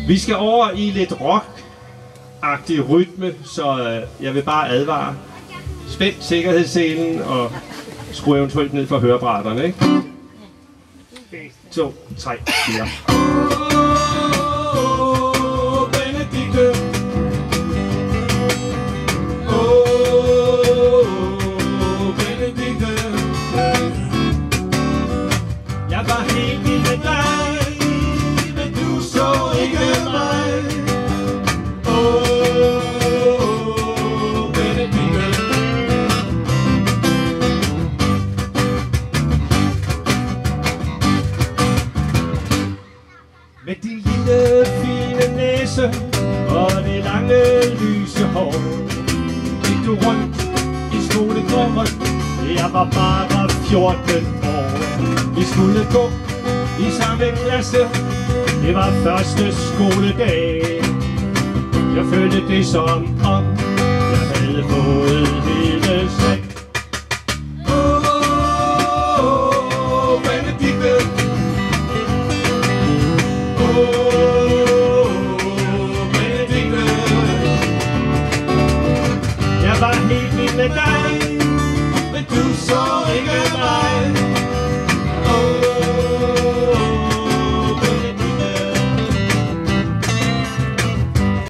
Vi skal over i lidt rock-agtig rytme, så jeg vil bare advare. Spænd sikkerhedsselen og skru eventuelt ned for hørebrætterne, ikke? 1, 2, 3, 4. Benedikte. Benedikte. Jeg var helt vild med dig, men du så ikke mig. Benedikte. Med din lille fine næse og det lange lyse hår gik du rundt i skolegården. Jeg var bare 14 år. Vi skulle gå i samme klasse. Det var første skoledag. Jeg følte det som